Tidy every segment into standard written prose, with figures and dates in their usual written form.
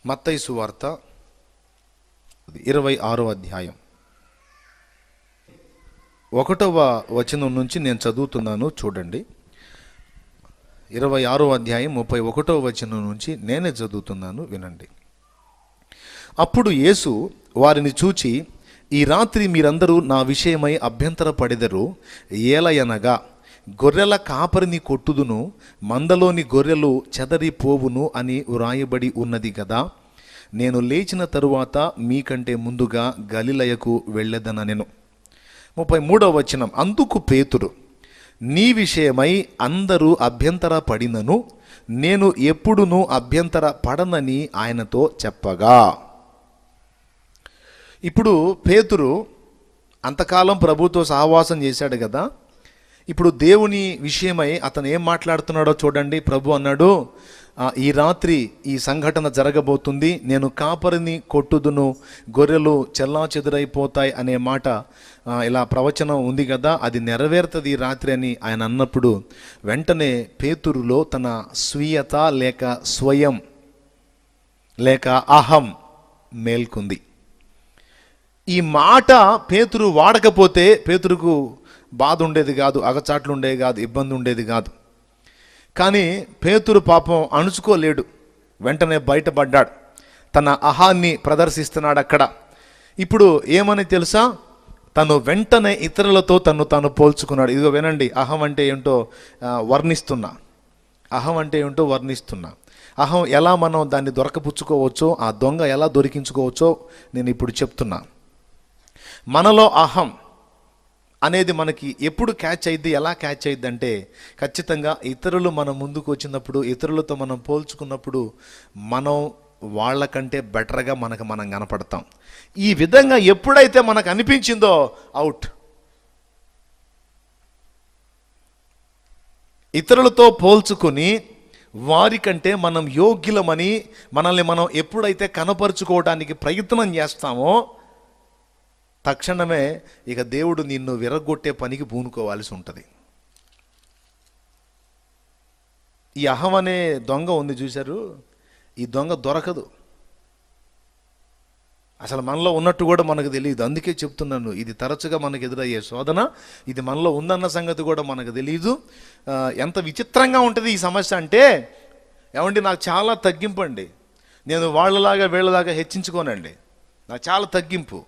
మత్తయి సువార్త 26వ అధ్యాయం 1వ వచనం నుంచి నేను చదువుతున్నాను, చూడండి. 26వ అధ్యాయం 31వ వచనం నుంచి నేనే చదువుతున్నాను, వినండి. అప్పుడు యేసు వారిని చూచి, ఈ రాత్రి మీరందరూ నా విషయమై అభ్యంతరపడెదరు. ఏలయనగా గొర్రెల కాపరిని కొట్టుదును, మందలోని గొర్రెలు చెదరిపోవును అని వ్రాయబడి ఉన్నది కదా. నేను లేచిన తరువాత మీకంటే ముందుగా గలిలయకు వెళ్ళెదనెను. 33వ వచనం. అందుకు పేతురు, నీ విషయమై అందరూ అభ్యంతర పడినను నేను ఎప్పుడునూ అభ్యంతర పడనని ఆయనతో చెప్పగా. ఇప్పుడు పేతురు అంతకాలం ప్రభుతో సహవాసం చేశాడు కదా. ఇప్పుడు దేవుని విషయమై అతను ఏం మాట్లాడుతున్నాడో చూడండి. ప్రభు అన్నాడు, ఈ రాత్రి ఈ సంఘటన జరగబోతుంది, నేను కాపరిని కొట్టుదును, గొర్రెలు చెల్లాచెదురైపోతాయి అనే మాట ఇలా ప్రవచనం ఉంది కదా, అది నెరవేరుతుంది ఈ రాత్రి అని ఆయన అన్నప్పుడు వెంటనే పేతురులో తన స్వీయత లేక స్వయం లేక అహం మేల్కొంది. ఈ మాట పేతురు వాడకపోతే పేతురుకు బాధ ఉండేది కాదు, అగచాట్లు ఉండేది కాదు, ఇబ్బంది ఉండేది కాదు. కానీ పేతురు పాపం అణుచుకోలేడు, వెంటనే బయటపడ్డాడు, తన అహాన్ని ప్రదర్శిస్తున్నాడు అక్కడ. ఇప్పుడు ఏమని తెలుసా, తను వెంటనే ఇతరులతో తాను పోల్చుకున్నాడు. ఇదిగో వినండి, అహం అంటే ఏంటో వర్ణిస్తున్నా. అహం అంటే ఏంటో వర్ణిస్తున్నా. అహం ఎలా మనం దాన్ని దొరకపుచ్చుకోవచ్చో, ఆ దొంగ ఎలా దొరికించుకోవచ్చో నేను ఇప్పుడు చెప్తున్నా. మనలో అహం అనేది మనకి ఎప్పుడు క్యాచ్ అయ్యిద్ది, ఎలా క్యాచ్ అయ్యిద్ది అంటే ఖచ్చితంగా ఇతరులు మన ముందుకు వచ్చినప్పుడు, ఇతరులతో మనం పోల్చుకున్నప్పుడు మనం వాళ్ళకంటే బెటర్గా మనం కనపడతాం. ఈ విధంగా ఎప్పుడైతే మనకు అనిపించిందో అవుట్. ఇతరులతో పోల్చుకొని వారికంటే మనం యోగ్యులమని మనల్ని మనం ఎప్పుడైతే కనపరుచుకోవడానికి ప్రయత్నం చేస్తామో తక్షణమే ఇక దేవుడు నిన్ను విరగొట్టే పనికి పూనుకోవాల్సి ఉంటుంది. ఈ అహం అనే దొంగ ఉంది చూశారు, ఈ దొంగ దొరకదు. అసలు మనలో ఉన్నట్టు కూడా మనకు తెలియదు. అందుకే చెప్తున్నాను, ఇది తరచుగా మనకు ఎదురయ్యే శోధన. ఇది మనలో ఉందన్న సంగతి కూడా మనకు తెలియదు. ఎంత విచిత్రంగా ఉంటుంది ఈ సమస్య అంటే, ఏమండి నాకు చాలా తగ్గింపు అండి, నేను వాళ్ళలాగా వీళ్ళలాగా హెచ్చించుకోనండి, నాకు చాలా తగ్గింపు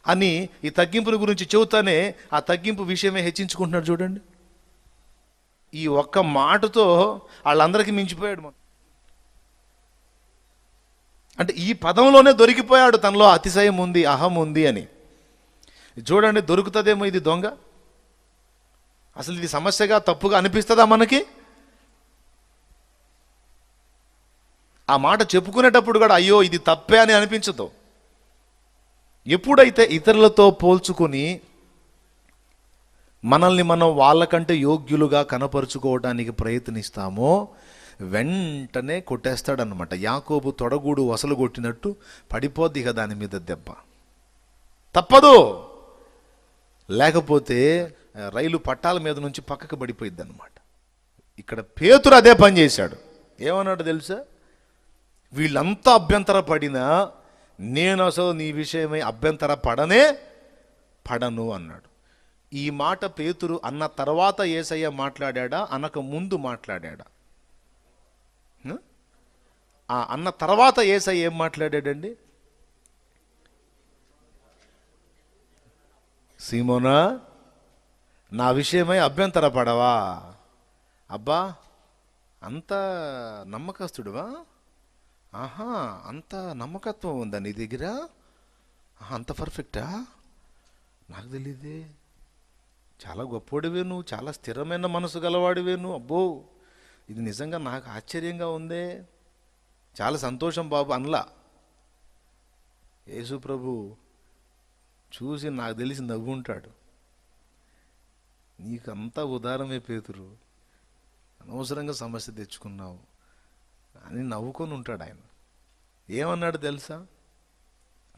అని ఈ తగ్గింపుల గురించి చెబుతానే ఆ తగ్గింపు విషయమే హెచ్చించుకుంటున్నాడు. చూడండి, ఈ ఒక్క మాటతో వాళ్ళందరికీ మించిపోయాడు. అంటే ఈ పదంలోనే దొరికిపోయాడు, తనలో అతిశయం ఉంది, అహం ఉంది అని. చూడండి, దొరుకుతుందేమో ఇది దొంగ. అసలు ఇది సమస్యగా తప్పుగా అనిపిస్తుందా మనకి? ఆ మాట చెప్పుకునేటప్పుడు కూడా అయ్యో ఇది తప్పే అని అనిపించదు. ఎప్పుడైతే ఇతరులతో పోల్చుకొని మనల్ని మనం వాళ్ళకంటే యోగ్యులుగా కనపరుచుకోవడానికి ప్రయత్నిస్తామో వెంటనే కొట్టేస్తాడనమాట. యాకోబు తొడగూడు వసలు కొట్టినట్టు పడిపోద్ది కదా దాని మీద దెబ్బ, తప్పదు. లేకపోతే రైలు పట్టాల మీద నుంచి పక్కకు పడిపోయిద్ది అనమాట. ఇక్కడ పేతురు అదే పని చేశాడు. ఏమన్నాడు తెలుసా, వీళ్ళంతా అభ్యంతర పడినా నేను అసలు నీ విషయమై అభ్యంతర పడను అన్నాడు. ఈ మాట పేతురు అన్న తర్వాత యేసయ్య మాట్లాడా, అనక ముందు మాట్లాడా? అన్న తర్వాత యేసయ్య ఏం మాట్లాడాడండి? సీమోనా, నా విషయమై అభ్యంతర పడవా? అబ్బా, అంత నమ్మకస్తుడువా? ఆహా, అంత నమ్మకత్వం ఉందా నీ దగ్గర? అంత పర్ఫెక్టా? నాకు తెలియదే. చాలా గొప్పోడివే నువ్వు, చాలా స్థిరమైన మనసు గలవాడివే నువ్వు. అబ్బో, ఇది నిజంగా నాకు ఆశ్చర్యంగా ఉందే, చాలా సంతోషం బాబు అనలా. యేసు ప్రభు చూసి నాకు తెలిసి నవ్వుంటాడు, నీకంతా ఉదారమే పేతురు, అనవసరంగా సమస్య తెచ్చుకున్నావు అని నవ్వుకొని ఉంటాడు ఆయన. ఏమన్నాడు తెలుసా?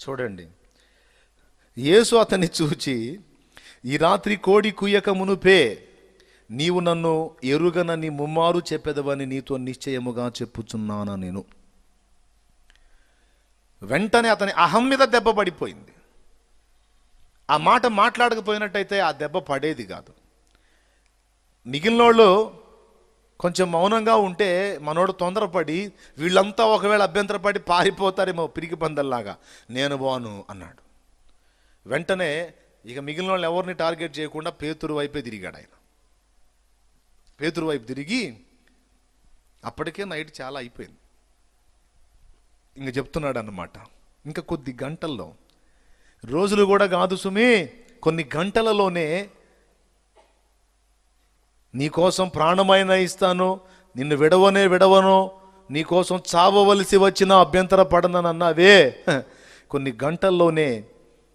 చూడండి, యేసు అతన్ని చూచి, ఈ రాత్రి కోడి కుయ్యక మునుపే నీవు నన్ను ఎరుగనని ముమ్మారు చెప్పెదవని నీతో నిశ్చయముగా చెప్పుచున్నాను నేను. వెంటనే అతని అహం మీద దెబ్బ పడిపోయింది. ఆ మాట మాట్లాడకపోయినట్టయితే ఆ దెబ్బ పడేది కాదు. మిగిలిన వాళ్ళు కొంచెం మౌనంగా ఉంటే మనోడు తొందరపడి వీళ్ళంతా ఒకవేళ అభ్యంతరపడి పారిపోతారేమో పిరికి పందల్లాగా. నేను పోను అన్నాడు. వెంటనే ఇక మిగిలిన వాళ్ళు ఎవరిని టార్గెట్ చేయకుండా పేతురు వైపే తిరిగాడు ఆయన. పేతురు వైపు తిరిగి, అప్పటికే నైట్ చాలా అయిపోయింది, ఇంక చెప్తున్నాడు అన్నమాట. ఇంకా కొద్ది గంటల్లో, రోజులు కూడా కాదు సుమి, కొన్ని గంటలలోనే నీకోసం ప్రాణమైన ఇస్తాను, నిన్ను విడవను, నీకోసం చావవలసి వచ్చిన అభ్యంతర పడనన్నావే, కొన్ని గంటల్లోనే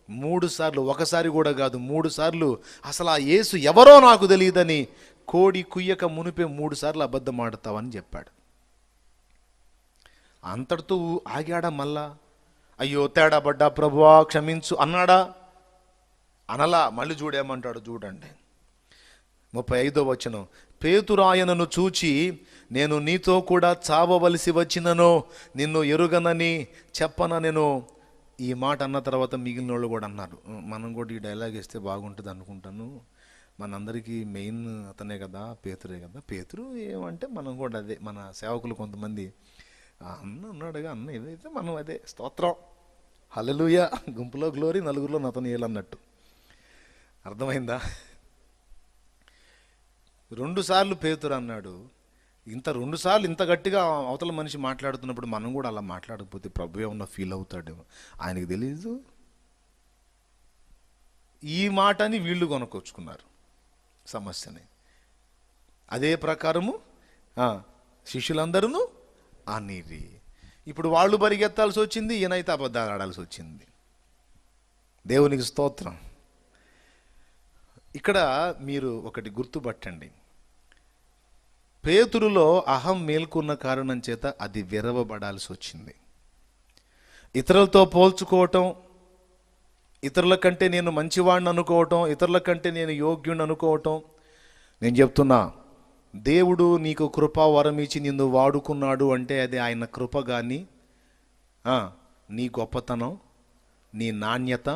3 సార్లు, ఒకసారి కూడా కాదు 3 సార్లు అసలు ఆ యేసు ఎవరో నాకు తెలియదని కోడి కుయ్యక మునిపే 3 సార్లు అబద్ధం ఆడతావని చెప్పాడు. అంతటితో ఆగాడా? మళ్ళా అయ్యో తేడా పడ్డా ప్రభువా క్షమించు అన్నాడా? అనలా. మళ్ళీ చూడేమంటాడు చూడండి, 35వ వచనం. పేతురు ఆయనను చూచి, నేను నీతో కూడా చావవలసి వచ్చినను నిన్ను ఎరుగనని చెప్పన నేను. ఈ మాట అన్న తర్వాత మిగిలిన వాళ్ళు కూడా అన్నారు, మనం కూడా ఈ డైలాగ్ ఇస్తే బాగుంటుంది అనుకుంటాను, మనందరికీ మెయిన్ అతనే కదా, పేతురే కదా. పేతురు ఏమంటే మనం కూడా అదే. మన సేవకులు కొంతమంది అన్న ఉన్నాడుగా, అన్న ఏదైతే మనం అదే. స్తోత్రం, హల్లెలూయా, గుంపులో గ్లోరీ, నలుగురిలో నతనీయులు అన్నట్టు. అర్థమైందా? 2 సార్లు పేతురు అన్నాడు. 2 సార్లు ఇంత గట్టిగా అవతల మనిషి మాట్లాడుతున్నప్పుడు మనం కూడా అలా మాట్లాడకపోతే ప్రభు ఏమన్నా ఫీల్ అవుతాడేమో, ఆయనకి తెలీదు. ఈ మాటని వీళ్ళు కొనుక్కొచ్చుకున్నారు సమస్యని. అదే ప్రకారము శిష్యులందరూ అనిరి. ఇప్పుడు వాళ్ళు పరిగెత్తాల్సి వచ్చింది, ఈయనైతే అబద్ధాలు ఆడాల్సి వచ్చింది. దేవునికి స్తోత్రం. ఇక్కడ మీరు ఒకటి గుర్తుపట్టండి, పేతురులో అహం మేల్కొన్న కారణం చేత అది విరవబడాల్సి వచ్చింది. ఇతరులతో పోల్చుకోవటం, ఇతరుల కంటే నేను మంచివాడిని అనుకోవటం, ఇతరుల కంటే నేను యోగ్యుడిని అనుకోవటం. నేను చెప్తున్నా, దేవుడు నీకు కృపా వరం ఇచ్చి నిన్ను వాడుకున్నాడు అంటే అది ఆయన కృప, కానీ నీ గొప్పతనం, నీ నాణ్యత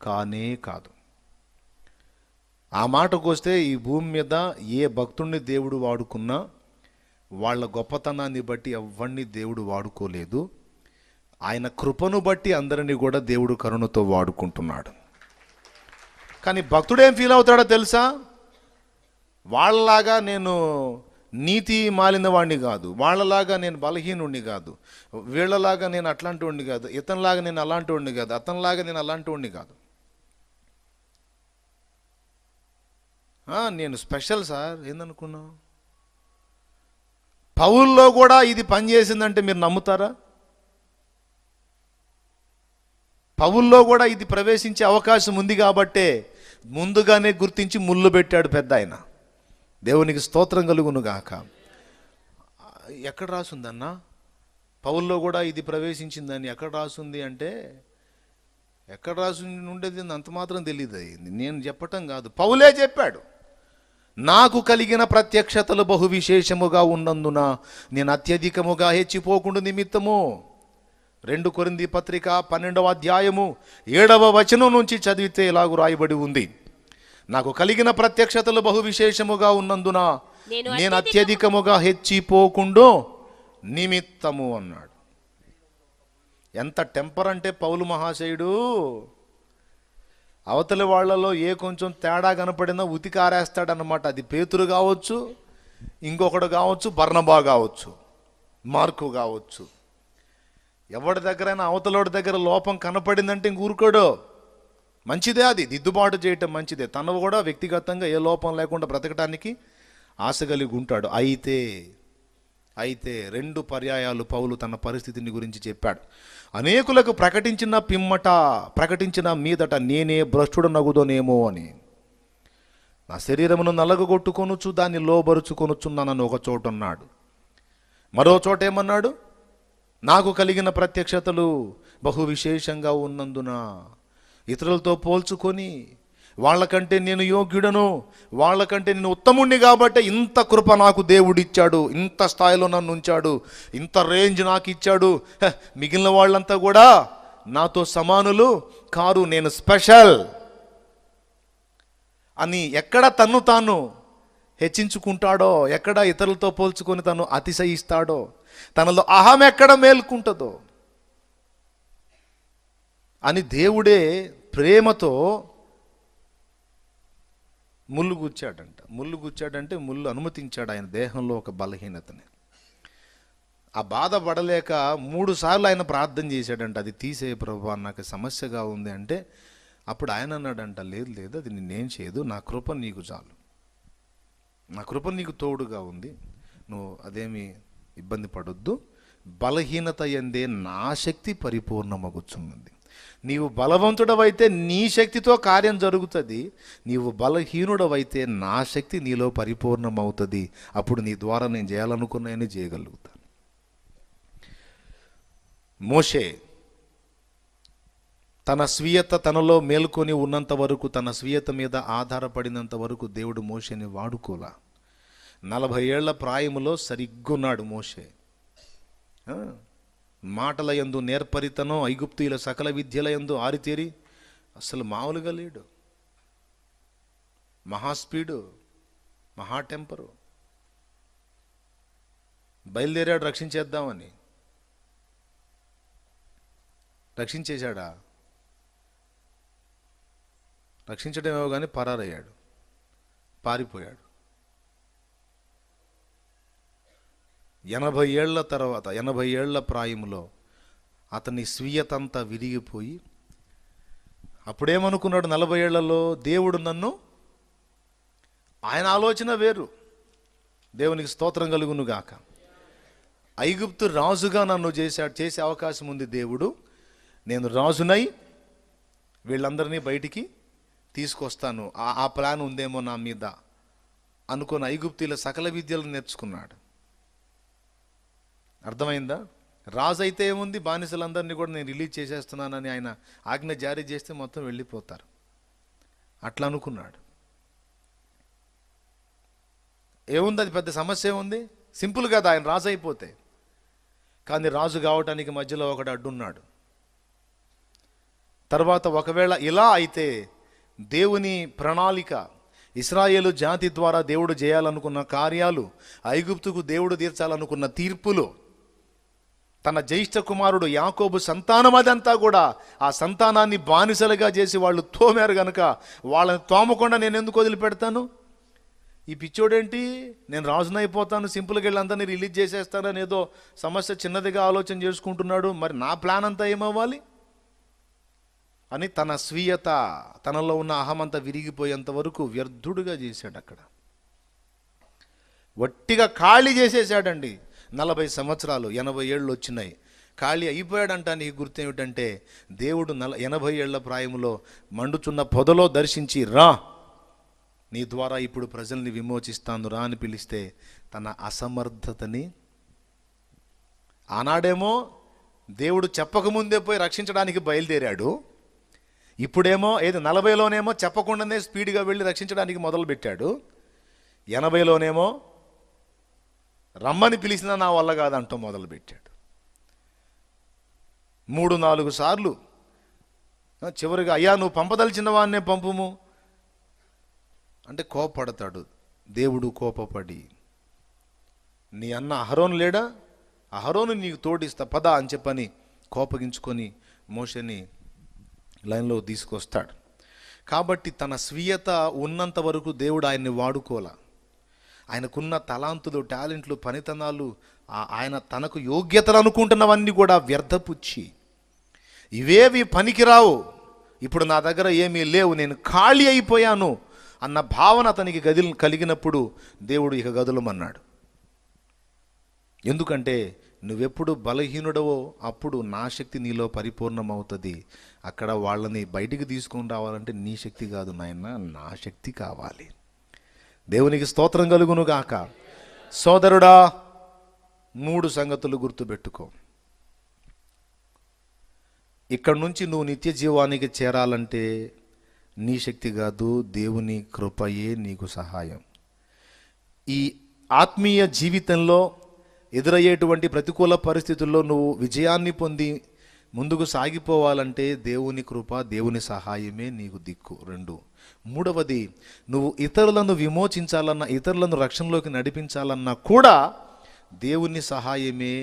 కానే కాదు. ఆ మాటకు వస్తే ఈ భూమి మీద ఏ భక్తుడిని దేవుడు వాడుకున్నా వాళ్ళ గొప్పతనాన్ని బట్టి ఎవరిని దేవుడు వాడుకోలేదు. ఆయన కృపను బట్టి అందరినీ కూడా దేవుడు కరుణతో వాడుకుంటున్నాడు. కానీ భక్తుడేం ఫీల్ అవుతాడో తెలుసా? వాళ్ళలాగా నేను నీతి మాలిన వాడిని కాదు, వాళ్ళలాగా నేను బలహీనుడిని కాదు, వీళ్ళలాగా నేను అట్లాంటి వాడిని కాదు, ఇతనిలాగా నేను అలాంటి వాడిని కాదు, అతనిలాగా నేను అలాంటి వాడిని కాదు. నేను స్పెషల్ సార్. ఏందనుకున్నావు? పౌల్లో కూడా ఇది పనిచేసిందంటే మీరు నమ్ముతారా? పౌల్లో కూడా ఇది ప్రవేశించే అవకాశం ఉంది కాబట్టే ముందుగానే గుర్తించి ముళ్ళు పెట్టాడు పెద్ద ఆయన. దేవునికి స్తోత్రం కలుగును గాక. ఎక్కడ రాసుందన్నా పౌల్లో కూడా ఇది ప్రవేశించిందని? ఎక్కడ రాసుంది అంటే, ఎక్కడ రాసి ఉండేది అంత మాత్రం తెలియదు. నేను చెప్పటం కాదు, పౌలే చెప్పాడు. నాకు కలిగిన ప్రత్యక్షతలు బహు విశేషముగా ఉన్నందున నేను అత్యధికముగా హెచ్చిపోకుండా నిమిత్తము. 2 కొరింథీ పత్రిక 12వ అధ్యాయము 7వ వచనం నుంచి చదివితే ఇలాగూ రాయబడి ఉంది, నాకు కలిగిన ప్రత్యక్షతలు బహు విశేషముగా ఉన్నందున నేను అత్యధికముగా హెచ్చిపోకుండా నిమిత్తము అన్నాడు. ఎంత టెంపర్ అంటే పౌలు మహాశయుడు, అవతలి వాళ్ళలో ఏ కొంచెం తేడా కనపడినా ఉతికారేస్తాడనమాట. అది పేతురు కావచ్చు, ఇంకొకడు కావచ్చు, బర్నబా కావచ్చు, మార్కు కావచ్చు. ఎవరి దగ్గరైనా అవతలోడి దగ్గర లోపం కనపడిందంటే ఇంక ఊరుకోడు. మంచిదే, అది దిద్దుబాటు చేయటం మంచిదే. తను కూడా వ్యక్తిగతంగా ఏ లోపం లేకుండా బ్రతకటానికి ఆశ కలిగి ఉంటాడు. అయితే 2 పర్యాయాలు పౌలు తన పరిస్థితిని గురించి చెప్పాడు. అనేకులకు ప్రకటించిన మీదట నేనే భ్రష్టుడు నగుదోనేమో అని, నా శరీరమును నలగొట్టుకొనుచు దాన్ని లోబరుచుకొనుచున్నానని ఒక చోట అన్నాడు. మరో చోట ఏమన్నాడు? నాకు కలిగిన ప్రత్యక్షతలు బహు విశేషంగా ఉన్నందున ఇతరులతో పోల్చుకొని వాళ్ళకంటే నేను యోగ్యుడను, వాళ్ళకంటే నేను ఉత్తముణ్ణి కాబట్టి ఇంత కృప నాకు దేవుడిచ్చాడు, ఇంత స్థాయిలో నన్ను ఉంచాడు, ఇంత రేంజ్ నాకు ఇచ్చాడు, మిగిలిన వాళ్ళంతా కూడా నాతో సమానులు కారు, నేను స్పెషల్ అని ఎక్కడ తన్ను తాను హెచ్చించుకుంటాడో, ఎక్కడ ఇతరులతో పోల్చుకొని తను అతిశయిస్తాడో, తనలో అహం ఎక్కడ మేల్కుంటుందో అని దేవుడే ప్రేమతో ముళ్ళు గుచ్చాడంటే ముళ్ళు అనుమతించాడు ఆయన దేహంలో ఒక బలహీనతని. ఆ బాధపడలేక 3 సార్లు ఆయన ప్రార్థన చేశాడంట, అది తీసే ప్రభువా నాకు సమస్యగా ఉంది అంటే. అప్పుడు ఆయన అన్నాడంట, లేదు లేదు, అది నేనేం చేయదు, నా కృప నీకు చాలు, నా కృప నీకు తోడుగా ఉంది, నువ్వు అదేమి ఇబ్బంది పడొద్దు, బలహీనత యందే నా శక్తి పరిపూర్ణమగుచున్నది. నీవు బలవంతుడవైతే నీ శక్తితో కార్యం జరుగుతుంది, నీవు బలహీనుడవైతే నా శక్తి నీలో పరిపూర్ణమవుతుంది, అప్పుడు నీ ద్వారా నేను చేయాలనుకున్నాయని చేయగలుగుతాను. మోషే తన స్వీయత తనలో మేల్కొని ఉన్నంత వరకు, తన స్వీయత మీద ఆధారపడినంత వరకు దేవుడు మోషేని వాడుకోలా. 40 ఏళ్ల ప్రాయములో సరిగ్గున్నాడు మోషే. మాటల యందు నేర్పరితనం, ఐగుప్తీయుల సకల విద్యల యందు ఆరితేరి అసలు మామూలుగా లేడు. మహా స్పీడు, మహా టెంపరు. బయలుదేరాడు రక్షించేద్దామని. రక్షించేశాడా? రక్షించడమేమో కానీ పరారయ్యాడు, పారిపోయాడు. 80 ఏళ్ల తర్వాత, 80 ఏళ్ల ప్రాయములో అతని స్వీయతంతా విరిగిపోయి, అప్పుడేమనుకున్నాడు 40 ఏళ్లలో, దేవుడు నన్ను, ఆయన ఆలోచన వేరు, దేవునికి స్తోత్రం కలుగును గాక, ఐగుప్తు రాజుగా నన్ను చేసే అవకాశం ఉంది దేవుడు, నేను రాజునై వీళ్ళందరినీ బయటికి తీసుకొస్తాను, ఆ ప్లాన్ ఉందేమో నా మీద అనుకుని ఐగుప్తీల సకల విద్యలను నేర్చుకున్నాడు. అర్థమైందా? రాజు అయితే ఏముంది, బానిసలందరినీ కూడా నేను రిలీజ్ చేసేస్తున్నానని ఆయన ఆజ్ఞ జారీ చేస్తే మొత్తం వెళ్ళిపోతారు, అట్లా అనుకున్నాడు. ఏముంది, అది పెద్ద సమస్య ఏముంది, సింపుల్ కదా ఆయన రాజు అయిపోతే. కానీ రాజు కావటానికి మధ్యలో ఒకడు అడ్డున్నాడు. తర్వాత ఒకవేళ ఇలా అయితే దేవుని ప్రణాళిక, ఇశ్రాయేలు జాతి ద్వారా దేవుడు చేయాలనుకున్న కార్యాలు, ఐగుప్తుకు దేవుడు తీర్చాలనుకున్న తీర్పులు, తన జ్యేష్ఠ కుమారుడు యాకోబు సంతానం అదంతా కూడా ఆ సంతానాన్ని బానిసలుగా చేసి వాళ్ళు తోమారు గనక వాళ్ళని తోమకుండా నేను ఎందుకు వదిలిపెడతాను? ఈ పిచ్చోడేంటి, నేను రాజునైపోతాను, సింపుల్గా వెళ్ళి అందరినీ రిలీజ్ చేసేస్తానని ఏదో సమస్య చిన్నదిగా ఆలోచన చేసుకుంటున్నాడు, మరి నా ప్లాన్ అంతా ఏమవ్వాలి అని తన స్వీయత, తనలో ఉన్న అహమంతా విరిగిపోయేంత వరకు వ్యర్థుడుగా చేశాడు. అక్కడ వట్టిగా ఖాళీ చేసేసాడండి. 40 సంవత్సరాలు, 80 ఏళ్ళు వచ్చినాయి, ఖాళీ అయిపోయాడంట. నీకు గుర్తు ఏమిటంటే, దేవుడు 80 ఏళ్ల ప్రాయములో మండుచున్న పొదలో దర్శించి, రా నీ ద్వారా ఇప్పుడు ప్రజల్ని విమోచిస్తాను రా అని పిలిస్తే తన అసమర్థతని, ఆనాడేమో దేవుడు చెప్పకముందే పోయి రక్షించడానికి బయలుదేరాడు, ఇప్పుడేమో 40లోనేమో చెప్పకుండానే స్పీడ్గా వెళ్ళి రక్షించడానికి మొదలుపెట్టాడు, 80లోనేమో రమ్మని పిలిచినా నా వల్ల కాదంటూ మొదలుపెట్టాడు. 3-4 సార్లు చివరిగా, అయ్యా నువ్వు పంపదలిచిన వాడినే పంపుము అంటే కోపపడతాడు. దేవుడు కోపపడి, నీ అన్న అహరోను లేడా, అహరోను నీకు తోడిస్తా పద అని చెప్పని కోపగించుకొని మోషేని లైన్లో తీసుకొస్తాడు. కాబట్టి తన స్వీయత ఉన్నంత వరకు దేవుడు ఆయన్ని వాడుకోలా. ఆయనకున్న తలాంతులు, టాలెంట్లు, పనితనాలు, ఆయన తనకు యోగ్యతలు అనుకుంటున్నవన్నీ కూడా వ్యర్థపుచ్చి, ఇవేవి పనికిరావు, ఇప్పుడు నా దగ్గర ఏమీ లేవు, నేను ఖాళీ అయిపోయాను అన్న భావన అతనికి కలిగినప్పుడు దేవుడు ఇక గదులమన్నాడు. ఎందుకంటే నువ్వెప్పుడు బలహీనుడవో అప్పుడు నా శక్తి నీలో పరిపూర్ణమవుతుంది. అక్కడ వాళ్ళని బయటికి తీసుకొని రావాలంటే నీ శక్తి కాదు నాయన, నా శక్తి కావాలి. దేవునికి స్తోత్రం కలుగును గాక. సోదరుడా, 3 సంగతులు గుర్తుపెట్టుకో. ఇక్కడ నుంచి నువ్వు నిత్య జీవానికి చేరాలంటే నీ శక్తి కాదు, దేవుని కృపయే నీకు సహాయం. ఈ ఆత్మీయ జీవితంలో ఎదురయ్యేటువంటి ప్రతికూల పరిస్థితుల్లో నువ్వు విజయాన్ని పొంది ముందుకు సాగిపోవాలంటే దేవుని కృప, దేవుని సహాయమే నీకు దిక్కు. 2. మూడవది, నువ్వు ఇతరులను విమోచించాలన్నా, ఇతరులను రక్షణలోకి నడిపించాలన్నా కూడా దేవుని సహాయమే,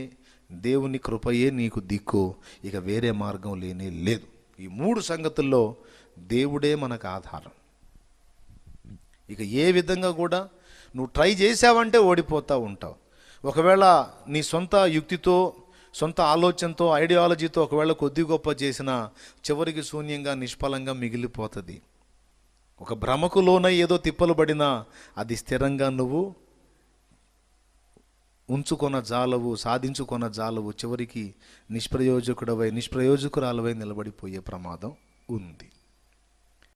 దేవుని కృపయే నీకు దిక్కు. ఇక వేరే మార్గం లేనే లేదు. ఈ 3 సంగతుల్లో దేవుడే మనకు ఆధారం. ఇక ఏ విధంగా కూడా నువ్వు ట్రై చేసావంటే ఓడిపోతూ ఉంటావు. ఒకవేళ నీ సొంత యుక్తితో, సొంత ఆలోచనతో, ఐడియాలజీతో ఒకవేళ కొద్ది గొప్ప చేసినా చివరికి శూన్యంగా, నిష్ఫలంగా మిగిలిపోతుంది. ఒక భ్రమకు లోనై ఏదో తిప్పలు పడినా అది స్థిరంగా నువ్వు ఉంచుకొన జాలవు, సాధించుకొన జాలవు. చివరికి నిష్ప్రయోజకురాలవై నిలబడిపోయే ప్రమాదం ఉంది.